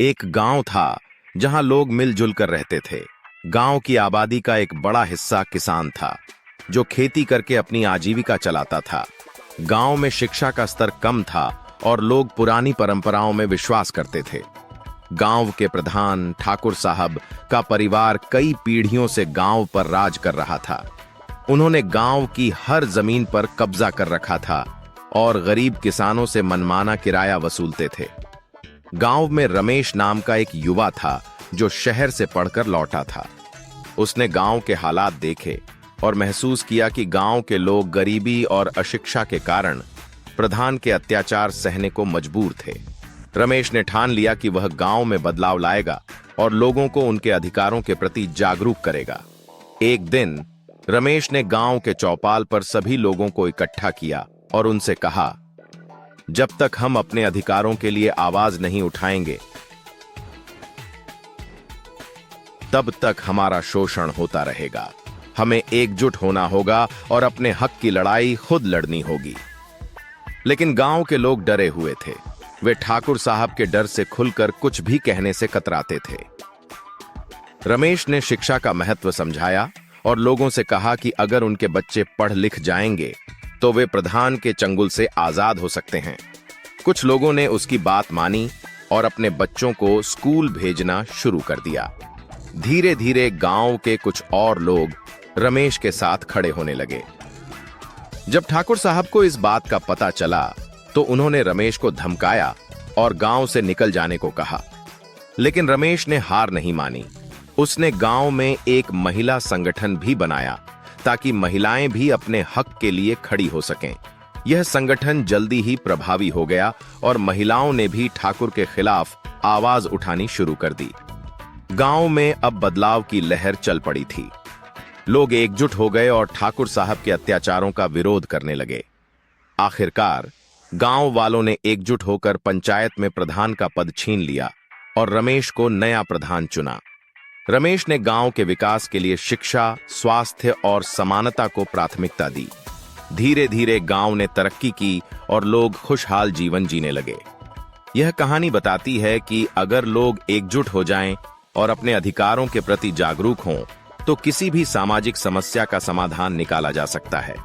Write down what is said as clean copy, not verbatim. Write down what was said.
एक गांव था जहां लोग मिलजुल कर रहते थे। गांव की आबादी का एक बड़ा हिस्सा किसान था, जो खेती करके अपनी आजीविका चलाता था। गांव में शिक्षा का स्तर कम था और लोग पुरानी परंपराओं में विश्वास करते थे। गांव के प्रधान ठाकुर साहब का परिवार कई पीढ़ियों से गांव पर राज कर रहा था। उन्होंने गांव की हर जमीन पर कब्जा कर रखा था और गरीब किसानों से मनमाना किराया वसूलते थे। गांव में रमेश नाम का एक युवा था जो शहर से पढ़कर लौटा था। उसने गांव के हालात देखे और महसूस किया कि गांव के लोग गरीबी और अशिक्षा के कारण प्रधान के अत्याचार सहने को मजबूर थे। रमेश ने ठान लिया कि वह गांव में बदलाव लाएगा और लोगों को उनके अधिकारों के प्रति जागरूक करेगा। एक दिन रमेश ने गांव के चौपाल पर सभी लोगों को इकट्ठा किया और उनसे कहा, जब तक हम अपने अधिकारों के लिए आवाज नहीं उठाएंगे, तब तक हमारा शोषण होता रहेगा। हमें एकजुट होना होगा और अपने हक की लड़ाई खुद लड़नी होगी। लेकिन गांव के लोग डरे हुए थे। वे ठाकुर साहब के डर से खुलकर कुछ भी कहने से कतराते थे। रमेश ने शिक्षा का महत्व समझाया और लोगों से कहा कि अगर उनके बच्चे पढ़ लिख जाएंगे तो वे प्रधान के चंगुल से आजाद हो सकते हैं। कुछ लोगों ने उसकी बात मानी और अपने बच्चों को स्कूल भेजना शुरू कर दिया। धीरे धीरे गांव के कुछ और लोग रमेश के साथ खड़े होने लगे। जब ठाकुर साहब को इस बात का पता चला तो उन्होंने रमेश को धमकाया और गांव से निकल जाने को कहा। लेकिन रमेश ने हार नहीं मानी। उसने गांव में एक महिला संगठन भी बनाया ताकि महिलाएं भी अपने हक के लिए खड़ी हो सकें। यह संगठन जल्दी ही प्रभावी हो गया और महिलाओं ने भी ठाकुर के खिलाफ आवाज उठानी शुरू कर दी। गांव में अब बदलाव की लहर चल पड़ी थी। लोग एकजुट हो गए और ठाकुर साहब के अत्याचारों का विरोध करने लगे। आखिरकार गांव वालों ने एकजुट होकर पंचायत में प्रधान का पद छीन लिया और रमेश को नया प्रधान चुना। रमेश ने गांव के विकास के लिए शिक्षा, स्वास्थ्य और समानता को प्राथमिकता दी। धीरे धीरे गांव ने तरक्की की और लोग खुशहाल जीवन जीने लगे। यह कहानी बताती है कि अगर लोग एकजुट हो जाएं और अपने अधिकारों के प्रति जागरूक हों, तो किसी भी सामाजिक समस्या का समाधान निकाला जा सकता है।